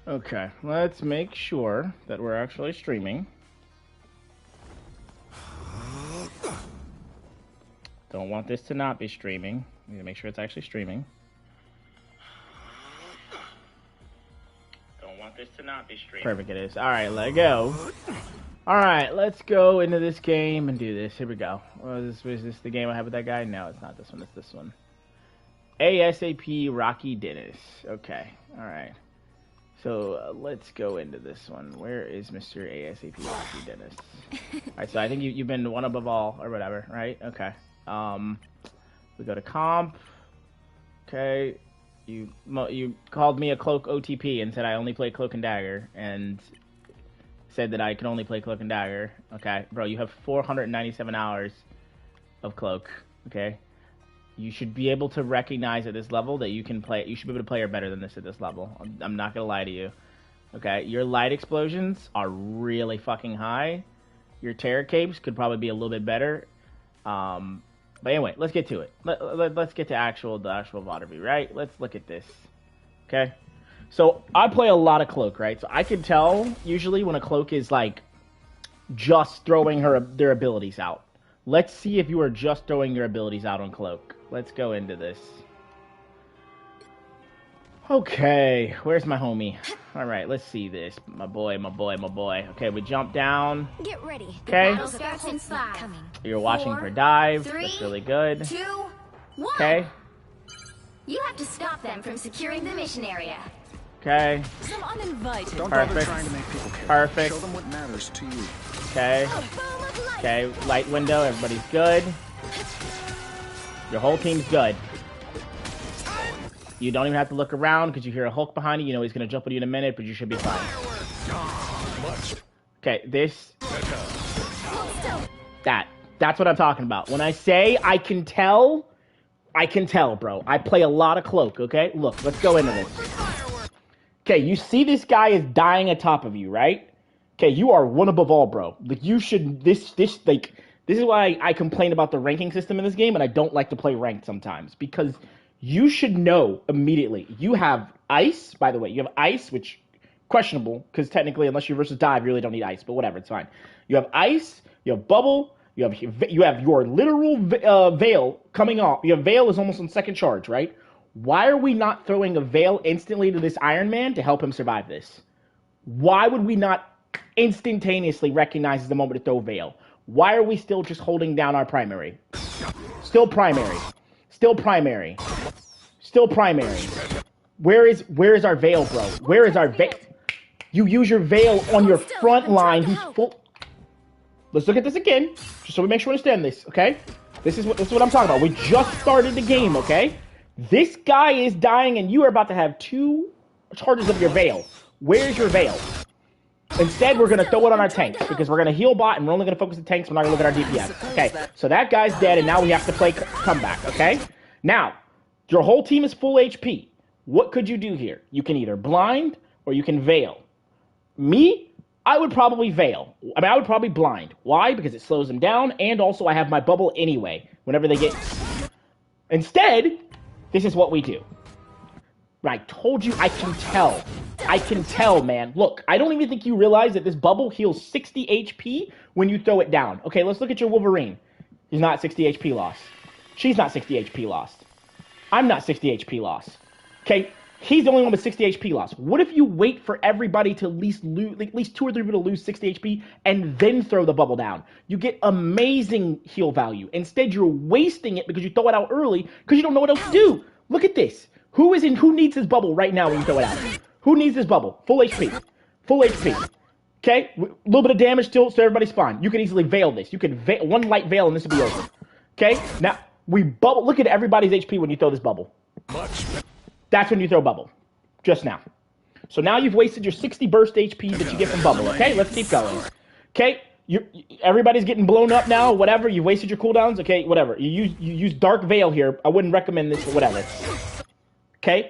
Okay, let's make sure that we're actually streaming. Don't want this to not be streaming. Need to make sure it's actually streaming. Don't want this to not be streaming. Perfect, it is. Alright, let go. Alright, let's go into this game and do this. Here we go. Was this the game I have with that guy? No, it's not this one. It's this one. ASAP Rocky Dennis. Okay, alright. So let's go into this one. Where is Mr. ASAP Rocky Dennis? Alright, so I think you've been one above all or whatever, right? Okay. We go to comp. Okay. You called me a cloak OTP and said I only play cloak and dagger and said that I can only play cloak and dagger. Okay, bro, you have 497 hours of cloak. Okay. You should be able to recognize at this level that you can play. You should be able to play her better than this at this level. I'm not gonna lie to you. Okay, your light explosions are really fucking high. Your terror capes could probably be a little bit better. But anyway, let's get to it. Let's get to the actual VOD review, right? Let's look at this. Okay, so I play a lot of cloak, right? So I can tell usually when a cloak is like just throwing their abilities out. Let's see if you are just throwing your abilities out on cloak. Let's go into this. Okay, where's my homie? All right, let's see this. My boy. Okay, we jump down. Get ready. Okay. Coming. You're watching for dive. 3, That's really good. 2, 1. Okay. You have to stop them from securing the mission area. Okay. Some uninvited. Don't bother trying to make people care. Perfect. Show them what matters to you. Okay. Okay, light window, everybody's good. Your whole team's good. You don't even have to look around because you hear a Hulk behind you. You know he's going to jump at you in a minute, but you should be fine. Okay, this... That's what I'm talking about. When I say I can tell, bro. I play a lot of cloak, okay? Look, let's go into this. Okay, you see this guy is dying atop of you, right? Okay, you are one above all, bro. Like, you should... This is why I complain about the ranking system in this game, and I don't like to play ranked sometimes. Because you should know immediately. You have ice, by the way. You have ice, which... questionable, because technically, unless you're versus dive, you really don't need ice. But whatever, it's fine. You have ice, you have bubble, you have your literal veil coming off. Your veil is almost on second charge, right? Why are we not throwing a veil instantly to this Iron Man to help him survive this? Why would we not instantaneously recognize the moment to throw veil? Why are we still just holding down our primary? Still primary. Still primary. Still primary. Where is our veil, bro? Where is our veil? You use your veil on your front line who's full... Let's look at this again, just so we make sure we understand this, okay? This is what I'm talking about. We just started the game, okay? This guy is dying and you are about to have 2 charges of your veil. Where's your veil? Instead, we're going to throw it on our tanks because we're going to heal bot and we're only going to focus the tanks. We're not going to look at our DPS. Okay, so that guy's dead and now we have to play comeback, okay? Now, your whole team is full HP. What could you do here? You can either blind or you can veil. Me, I would probably veil. I mean, I would probably blind. Why? Because it slows them down and also I have my bubble anyway whenever they get... Instead, this is what we do. I told you I can tell. I can tell, man. Look, I don't even think you realize that this bubble heals 60 HP when you throw it down. Okay, let's look at your Wolverine. He's not 60 HP lost. She's not 60 HP lost. I'm not 60 HP lost. Okay, he's the only one with 60 HP lost. What if you wait for everybody to at least 2 or 3 people to lose 60 HP and then throw the bubble down? You get amazing heal value. Instead, you're wasting it because you throw it out early because you don't know what else to do. Look at this. Who needs this bubble right now when you throw it out? Who needs this bubble? Full HP. Full HP. Okay? A little bit of damage still, so everybody's fine. You can easily veil this. You can one light veil and this will be over. Okay? Now, we bubble. Look at everybody's HP when you throw this bubble. That's when you throw bubble. Just now. So now you've wasted your 60 burst HP that you get from bubble. Okay? Let's keep going. Okay? Everybody's getting blown up now. Whatever. You wasted your cooldowns. Okay? Whatever. You use dark veil here. I wouldn't recommend this, but whatever. Okay?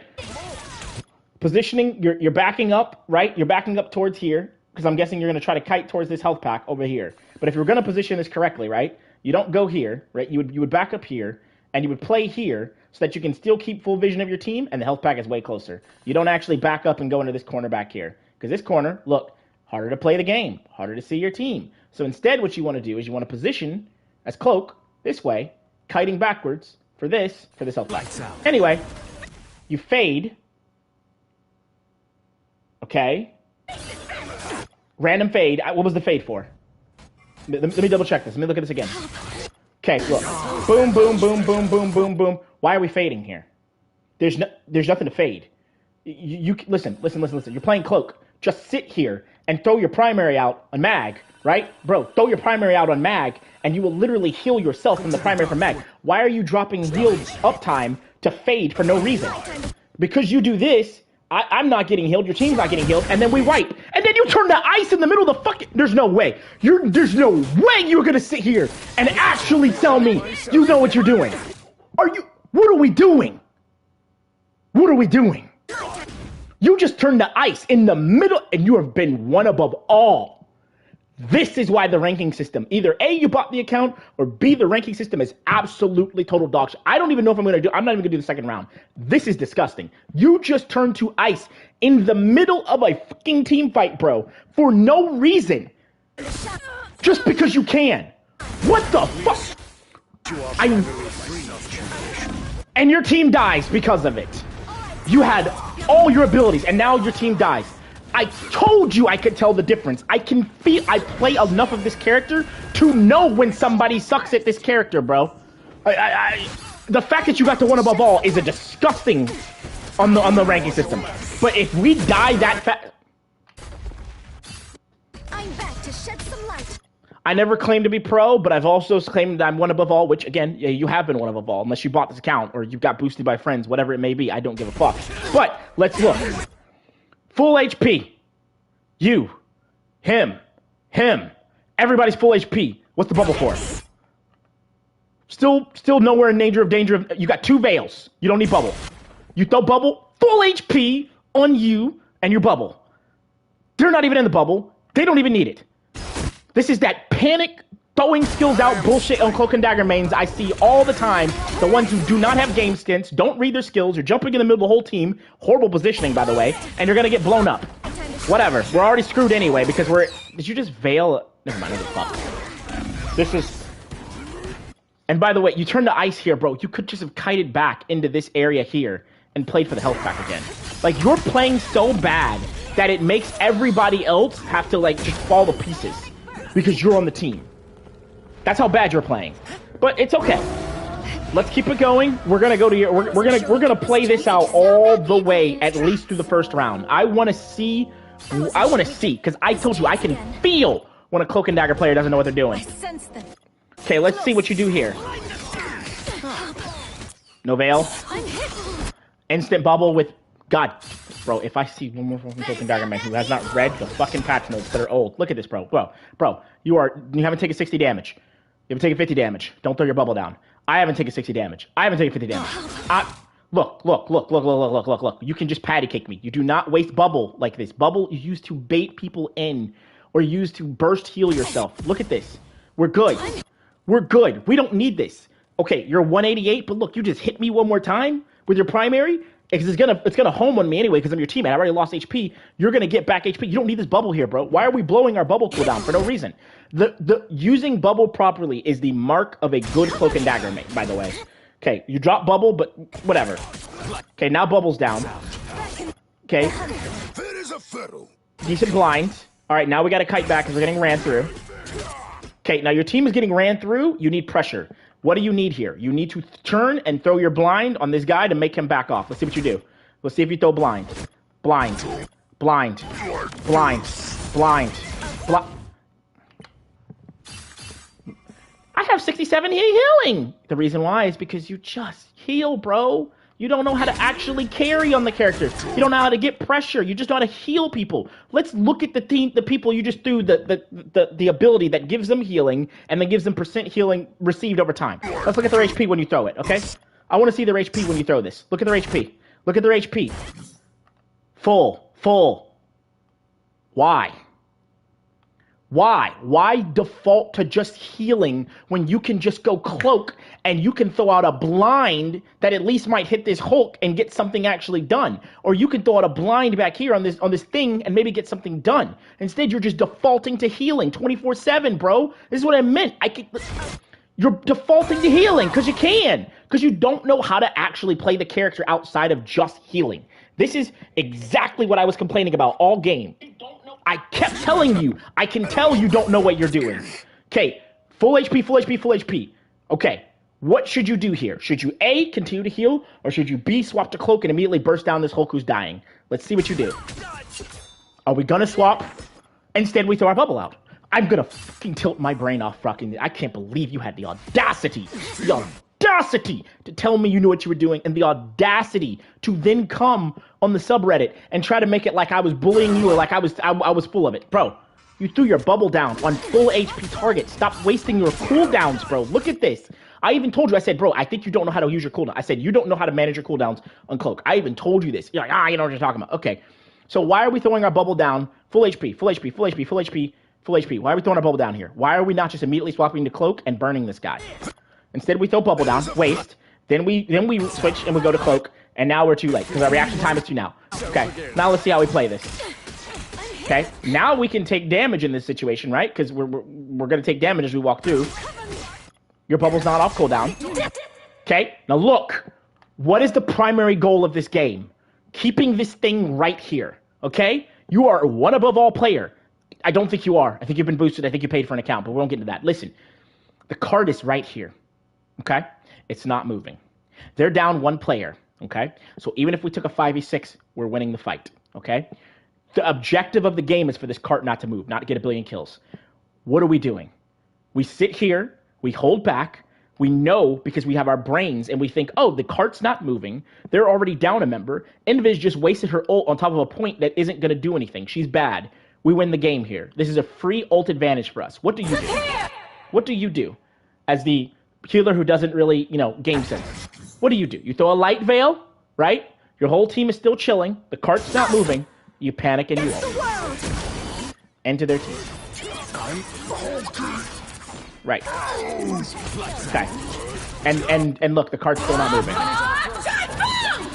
Positioning, you're backing up, right? You're backing up towards here, because I'm guessing you're going to try to kite towards this health pack over here. But if you're going to position this correctly, right? You don't go here, right? You would back up here, and you would play here so that you can still keep full vision of your team, and the health pack is way closer. You don't actually back up and go into this corner back here. Because this corner, look, harder to play the game, harder to see your team. So instead what you want to do is you want to position as Cloak this way, kiting backwards for this health pack. Anyway, you fade. Okay. Random fade. What was the fade for? Let me double check this. Let me look at this again. Okay, look. Boom, boom, boom, boom, boom, boom, boom. Why are we fading here? There's nothing to fade. You listen. You're playing Cloak. Just sit here and throw your primary out on Mag, right? Bro, throw your primary out on Mag, and you will literally heal yourself from the primary from Mag. Why are you dropping heal uptime to fade for no reason? Because you do this, I'm not getting healed, your team's not getting healed, and then we wipe. And then you turn to ice in the middle of the fucking... There's no way. There's no way you're gonna sit here and actually tell me you know what you're doing. What are we doing? What are we doing? You just turned to ice in the middle, and you have been one above all. This is why the ranking system, either A, you bought the account, or B, the ranking system is absolutely total dog shit. I don't even know if I'm not even going to do the second round. This is disgusting. You just turned to ice in the middle of a fucking team fight, bro, for no reason. Just because you can. What the fuck? And your team dies because of it. You had all your abilities, and now your team dies. I told you I could tell the difference. I play enough of this character to know when somebody sucks at this character, bro. The fact that you got to one above all is a disgusting on the ranking system. But if we die that fast... I'm back to shed some light. I never claimed to be pro, but I've also claimed that I'm one above all, which, again, yeah, you have been one above all, unless you bought this account or you got boosted by friends, whatever it may be. I don't give a fuck. But, let's look. Full HP. You. Him. Everybody's full HP. What's the bubble for? Still nowhere in danger of... You got 2 veils. You don't need bubble. You throw bubble, full HP on you and your bubble. They're not even in the bubble. They don't even need it. This is that panic throwing skills out bullshit on Cloak and Dagger mains I see all the time. The ones who do not have game stints, don't read their skills, you're jumping in the middle of the whole team. Horrible positioning, by the way. And you're going to get blown up. Whatever. We're already screwed anyway because we're... Did you just veil... Never mind. Fuck. This is... And by the way, you turn to ice here, bro. You could just have kited back into this area here and played for the health pack again. Like, you're playing so bad that it makes everybody else have to, like, just fall to pieces because you're on the team. That's how bad you're playing. But it's okay. Let's keep it going. We're gonna go to your... We're gonna play this out all the way, at least through the first round. I want to see, because I told you I can feel when a Cloak and Dagger player doesn't know what they're doing. Okay, let's see what you do here. No veil. Instant bubble with... God, bro, if I see one more fucking Cloak and Dagger man who has not read the fucking patch notes that are old. Look at this, bro. Bro, you haven't taken 60 damage. You haven't taken 50 damage. Don't throw your bubble down. I haven't taken 60 damage. I haven't taken 50 damage. Look. You can just patty kick me. You do not waste bubble like this. Bubble is used to bait people in or used to burst heal yourself. Look at this. We're good. We're good. We don't need this. Okay, you're 188, but look, you just hit me one more time with your primary. Because it's gonna home on me anyway because I'm your teammate. I already lost HP. You're gonna get back HP. You don't need this bubble here, bro. Why are we blowing our bubble cooldown for no reason? The using bubble properly is the mark of a good Cloak and Dagger mate, by the way. Okay, you drop bubble, but whatever. Okay, now bubble's down. Okay. Decent blind. All right, now we got to kite back because we're getting ran through. Okay, now your team is getting ran through. You need pressure. What do you need here? You need to turn and throw your blind on this guy to make him back off. Let's see what you do. Let's see if you throw blind. Blind. I have 67 healing. The reason why is because you just heal, bro. You don't know how to actually carry on the characters. You don't know how to get pressure. You just know how to heal people. Let's look at the people you just threw the ability that gives them healing and then gives them percent healing received over time. Let's look at their HP when you throw it, okay? I want to see their HP when you throw this. Look at their HP. Look at their HP. Full. Why? Why? Why default to just healing when you can just go cloak and you can throw out a blind that at least might hit this Hulk and get something actually done? Or you can throw out a blind back here on this thing and maybe get something done. Instead, you're just defaulting to healing 24/7, bro. This is what I meant. You're defaulting to healing because you can. Because you don't know how to actually play the character outside of just healing. This is exactly what I was complaining about all game. I kept telling you, I can tell you don't know what you're doing. Okay, full HP, full HP, full HP. Okay, what should you do here? Should you A, continue to heal, or should you B, swap to cloak and immediately burst down this Hulk who's dying? Let's see what you do. Are we gonna swap? Instead, we throw our bubble out. I'm gonna fucking tilt my brain off fucking. I can't believe you had the audacity to tell me you knew what you were doing, and the audacity to then come on the subreddit and try to make it like I was bullying you or like I was full of it. Bro, you threw your bubble down on full HP target. Stop wasting your cooldowns, bro. Look at this. I even told you, I said, bro, I think you don't know how to use your cooldown. I said, you don't know how to manage your cooldowns on Cloak. I even told you this. You're like, you know what you're talking about. Okay, so why are we throwing our bubble down full HP, full HP, full HP, full HP, full HP? Why are we throwing our bubble down here? Why are we not just immediately swapping to Cloak and burning this guy? Instead, we throw bubble down, waste, then we switch and we go to Cloak, and now we're too late because our reaction time is too now. Okay, now let's see how we play this. Okay, now we can take damage in this situation, right? Because we're going to take damage as we walk through. Your bubble's not off cooldown. Okay, now look. What is the primary goal of this game? Keeping this thing right here, okay? You are a one above all player. I don't think you are. I think you've been boosted. I think you paid for an account, but we won't get into that. Listen, the card is right here. Okay? It's not moving. They're down one player, okay? So even if we took a 5v6, we're winning the fight, okay? The objective of the game is for this cart not to move, not to get a billion kills. What are we doing? We sit here, we hold back, we know because we have our brains and we think, oh, the cart's not moving, they're already down a member, Invis just wasted her ult on top of a point that isn't going to do anything. She's bad. We win the game here. This is a free ult advantage for us. What do you do? What do you do as the healer who doesn't really, game sense? What do? You throw a light veil, right? Your whole team is still chilling. The cart's not moving. You panic and you ult. Enter their team. Right. Okay. And look, the cart's still not moving.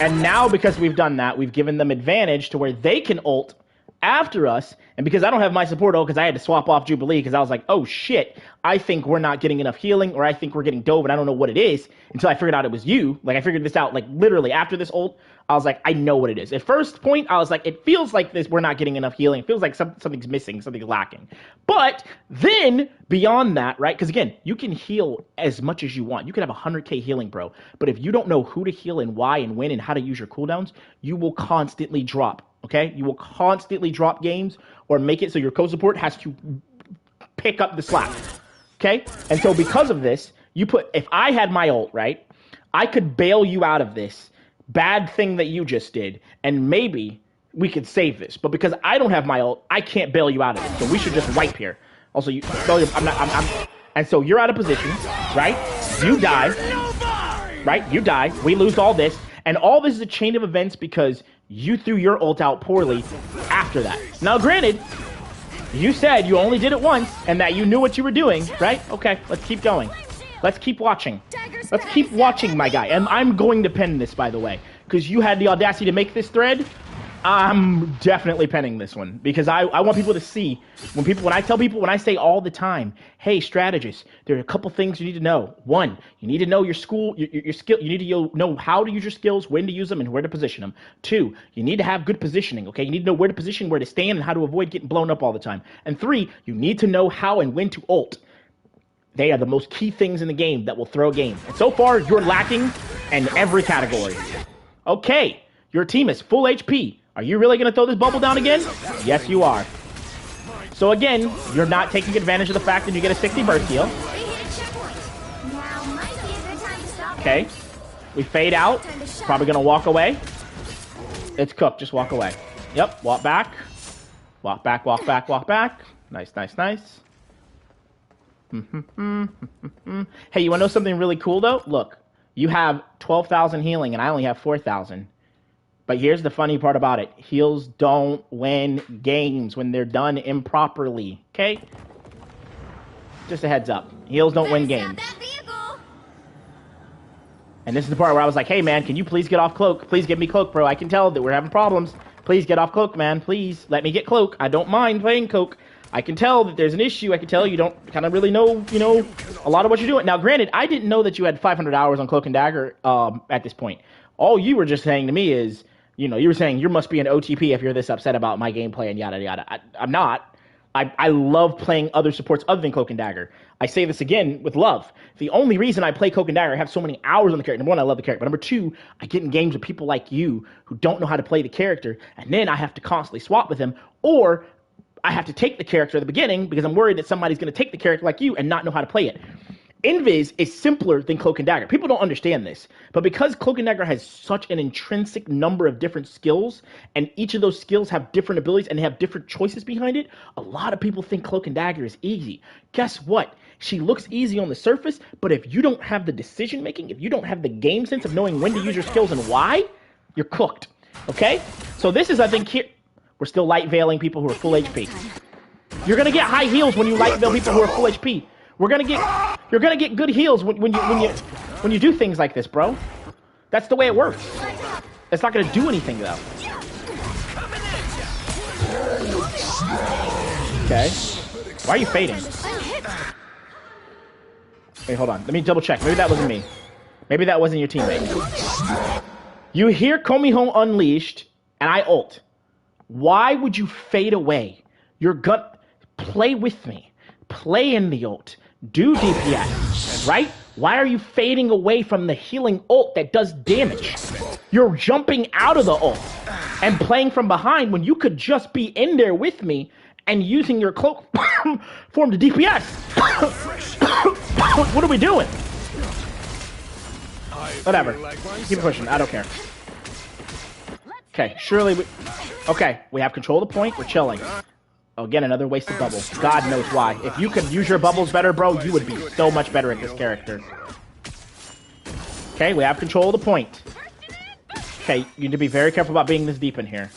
And now because we've done that, we've given them advantage to where they can ult after us, and because I don't have my support ult because I had to swap off Jubilee because I was like, oh shit, I think we're not getting enough healing, or I think we're getting dove and I don't know what it is until I figured out it was you. Like I figured this out like literally after this ult. I was like, I know what it is. At first point, I was like, it feels like this, we're not getting enough healing. It feels like something's missing, something's lacking. But then beyond that, right? Because again, you can heal as much as you want. You can have 100k healing, bro. But if you don't know who to heal and why and when and how to use your cooldowns, you will constantly drop. Okay, you will constantly drop games or make it so your co-support has to pick up the slack. Okay, and so because of this, if I had my ult, right, I could bail you out of this bad thing that you just did, and maybe we could save this. But because I don't have my ult, I can't bail you out of it. So we should just wipe here. Also, and so you're out of position, right? You die, right? You die. We lose all this. And all this is a chain of events because you threw your ult out poorly after that. Now, granted, you said you only did it once and that you knew what you were doing, right? Okay, let's keep going. Let's keep watching. Let's keep watching, my guy. And I'm going to pen this, by the way, because you had the audacity to make this thread. I'm definitely penning this one because I want people to see when I say all the time, hey, strategists, there are a couple things you need to know. One, you need to know your skill. You need to know how to use your skills, when to use them, and where to position them. Two, you need to have good positioning. Okay, you need to know where to position, where to stand, and how to avoid getting blown up all the time. And three, you need to know how and when to ult. They are the most key things in the game that will throw a game. And so far, you're lacking in every category. Okay, your team is full HP. Are you really going to throw this bubble down again? Yes, you are. So again, you're not taking advantage of the fact that you get a 60 burst heal. Okay. We fade out. Probably going to walk away. It's cooked. Just walk away. Yep. Walk back. Walk back, walk back, walk back. Nice, nice, nice. Hey, you want to know something really cool, though? Look, you have 12,000 healing, and I only have 4,000. But here's the funny part about it. Heals don't win games when they're done improperly, okay? Just a heads up. Heals don't win games. And this is the part where I was like, hey, man, can you please get off cloak? Please give me cloak, bro. I can tell that we're having problems. Please get off cloak, man. Please let me get cloak. I don't mind playing cloak. I can tell that there's an issue. I can tell you don't kind of really know, a lot of what you're doing. Now, granted, I didn't know that you had 500 hours on Cloak and Dagger at this point. All you were just saying to me is, you were saying you must be an OTP if you're this upset about my gameplay and yada, yada. I'm not. I love playing other supports other than Cloak and Dagger. I say this again with love. The only reason I play Cloak and Dagger, I have so many hours on the character. Number one, I love the character. But number two, I get in games with people like you who don't know how to play the character, and then I have to constantly swap with them, or I have to take the character at the beginning because I'm worried that somebody's going to take the character like you and not know how to play it. Invis is simpler than Cloak and Dagger. People don't understand this, but because Cloak and Dagger has such an intrinsic number of different skills, and each of those skills have different abilities and they have different choices behind it, a lot of people think Cloak and Dagger is easy. Guess what? She looks easy on the surface, but if you don't have the decision making, if you don't have the game sense of knowing when to use your skills and why, you're cooked. Okay? So this is, I think, here. We're still light veiling people who are full HP. You're gonna get high heals when you light veil people who are full HP. You're gonna get good heals when you do things like this, bro. That's the way it works. It's not gonna do anything though. Okay. Why are you fading? Wait, hold on. Let me double check. Maybe that wasn't me. Maybe that wasn't your teammate. You hear Komiho Unleashed, and I ult. Why would you fade away? You're gonna play with me. Play in the ult. Do DPS, right? Why are you fading away from the healing ult that does damage? You're jumping out of the ult and playing from behind when you could just be in there with me and using your cloak form to DPS. What are we doing? Whatever. Keep pushing. I don't care. Okay, surely we... Okay, we have control of the point. We're chilling. Oh, again, another wasted bubble. God knows why. If you could use your bubbles better, bro, you would be so much better at this character. Okay, we have control of the point. Okay, you need to be very careful about being this deep in here.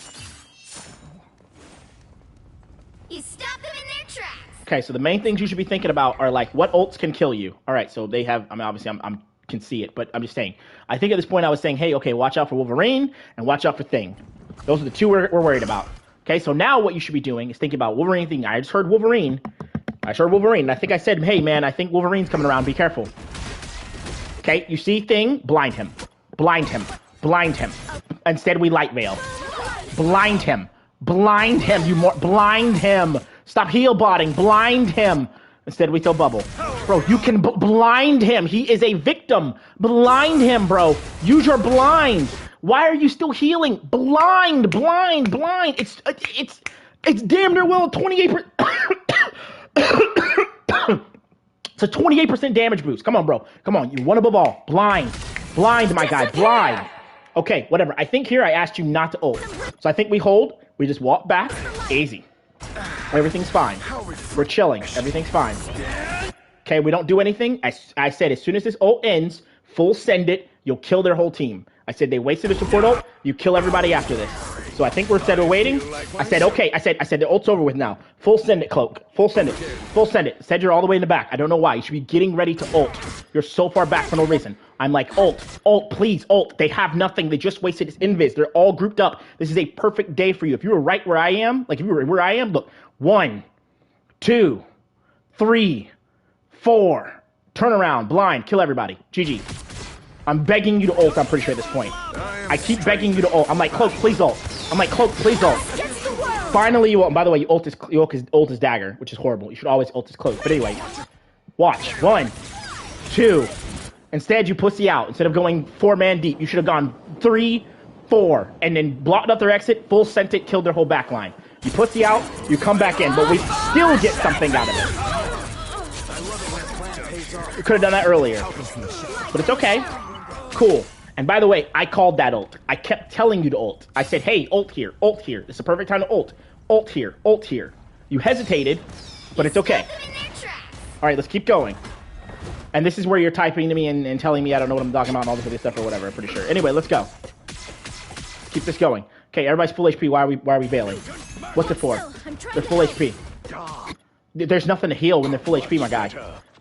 You stop them in their tracks. Okay, so the main things you should be thinking about are like, what ults can kill you? All right, so they have... I mean, obviously, I'm can see it, but I'm just saying. I think at this point I was saying, hey, okay, watch out for Wolverine and watch out for Thing. Those are the two we're worried about. Okay, so now what you should be doing is thinking about Wolverine Thing. I just heard Wolverine. And I think I said, hey, man, I think Wolverine's coming around. Be careful. Okay, you see Thing? Blind him. Blind him. Blind him. Instead, we light veil. Blind him. Blind him. Blind him. Stop heal botting. Blind him. Instead, we throw bubble. Bro, you can blind him. He is a victim. Blind him, bro. Use your blind. Why are you still healing? Blind. It's damn near well 28%. It's a 28% damage boost. Come on, bro. Come on. You one above all. Blind, my guy. Blind. Okay, whatever. I think here I asked you not to ult. So I think we hold. We just walk back. Easy. Everything's fine. We're chilling. Everything's fine. Okay, we don't do anything. I said as soon as this ult ends, full send it, you'll kill their whole team. I said they wasted a support ult, you kill everybody after this. So I think we're waiting. I said, okay, I said the ult's over with now. Full send it, Cloak. Full send it. Full send it. Said you're all the way in the back. I don't know why. You should be getting ready to ult. You're so far back for no reason. I'm like, ult, please, ult. They have nothing. They just wasted his invis. They're all grouped up. This is a perfect day for you. If you were right where I am, like if you were where I am, look. 1, 2, 3, 4. Turn around. Blind. Kill everybody. GG. I'm begging you to ult, I'm pretty sure at this point. I keep begging you to ult. I'm like, Cloak, please ult. I'm like, Cloak, please ult. Finally, you ult. And by the way, you ult his dagger, which is horrible. You should always ult his Cloak. But anyway, watch. 1, 2. Instead, you pussy out. Instead of going 4-man deep, you should have gone 3, 4. And then blocked up their exit, full sent it, killed their whole back line. You pussy out, you come back in. But we still get something out of it. You could have done that earlier. But it's okay. Cool. And by the way, I called that ult. I kept telling you to ult. I said, hey, ult here, ult here. This is the perfect time to ult. Ult here, ult here. You hesitated, but it's okay. All right, let's keep going. And this is where you're typing to me and telling me I don't know what I'm talking about and all this other stuff or whatever, I'm pretty sure. Anyway, let's go. Keep this going. Okay, everybody's full HP. Why are we bailing? What's it for? They're full HP. There's nothing to heal when they're full HP, my guy.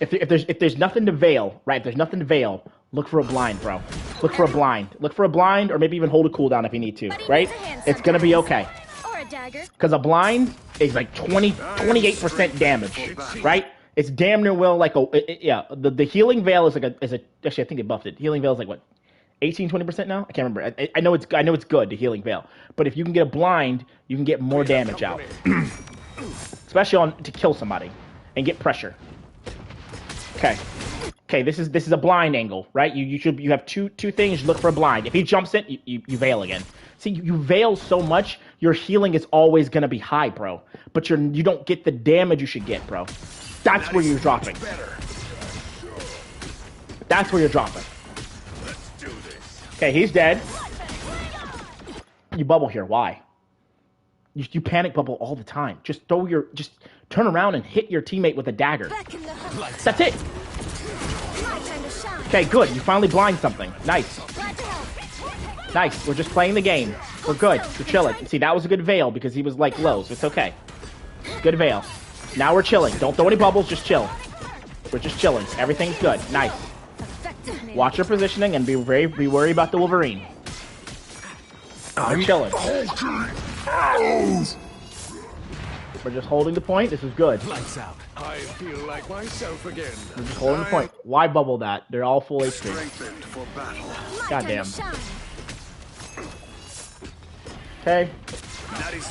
If there's nothing to veil, right? If there's nothing to veil, look for a blind, bro. Look for a blind. Look for a blind, or maybe even hold a cooldown if you need to, right? It's gonna be okay. Or a dagger. Because a blind is like 28% damage, right? It's damn near like yeah. The healing veil is like actually I think they buffed it. Healing veil is like what, 18-20% now? I can't remember. I know it's good, the healing veil. But if you can get a blind, you can get more damage out, especially to kill somebody and get pressure. Okay. This is a blind angle, right? You have two things. You look for a blind. If he jumps it, you veil again. See, you veil so much, your healing is always gonna be high, bro. But you don't get the damage you should get, bro. That's where you're dropping. That's where you're dropping. Okay, he's dead. You bubble here. Why? You panic bubble all the time. Just turn around and hit your teammate with a dagger. That's it. Okay, good. You finally blind something. Nice. Nice. We're just playing the game. We're good. We're chilling. See, that was a good veil because he was like low, so it's okay. Good veil. Now we're chilling. Don't throw any bubbles. Just chill. We're just chilling. Everything's good. Nice. Watch your positioning and be worried about the Wolverine. We're chilling. We're just holding the point. This is good. Lights out. I feel like myself again. We're just holding the point. Why bubble that? They're all full HP. Strengthened for battle. Goddamn. Okay.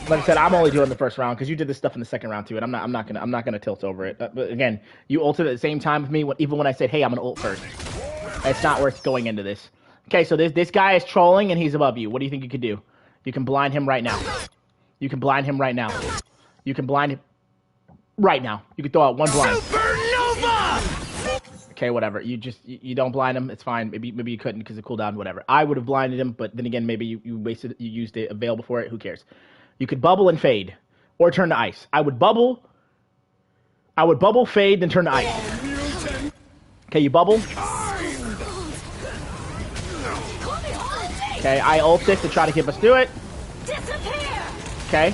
Like I said, I'm only doing the first round because you did this stuff in the second round too, and I'm not gonna tilt over it. But again, you ulted at the same time with me, even when I said, "Hey, I'm gonna ult first." It's not worth going into this. Okay, so this guy is trolling and he's above you. What do you think you could do? You can blind him right now. You can blind him right now. You can blind him right now. You can throw out one blind. Supernova! Okay, whatever. You don't blind him. It's fine. Maybe you couldn't because of cooldown. Whatever. I would have blinded him, but then again, maybe you used a veil before it. Who cares? You could bubble and fade, or turn to ice. I would bubble, fade, then turn to ice. Okay, you bubble. Okay, I ult this to try to keep us through it. Okay.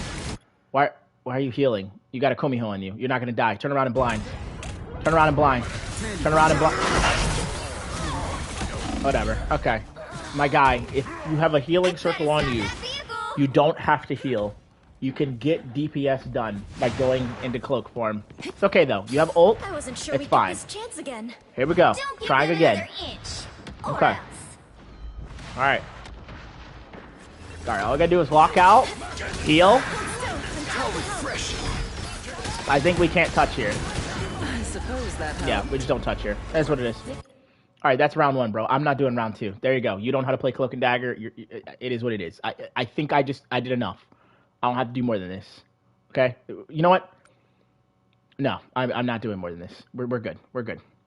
Why are you healing? You got a Komiho on you. You're not gonna die. Turn around and blind. Turn around and blind. Turn around and blind. Whatever. Okay. My guy, if you have a healing circle on you, you don't have to heal. You can get DPS done by going into cloak form. It's okay though. You have ult. I wasn't sure it's we'd fine. get this chance again. Here we go. Don't give Trying them again. another inch, or Okay. else. All right. All right. All I gotta do is walk out, heal. I think we can't touch here. I suppose that helped. Yeah, we just don't touch here. That's what it is. All right, that's round one, bro. I'm not doing round two. There you go. You don't know how to play cloak and dagger. It is what it is. I think I did enough. I don't have to do more than this. Okay? You know what? No, I'm not doing more than this. We're good. We're good.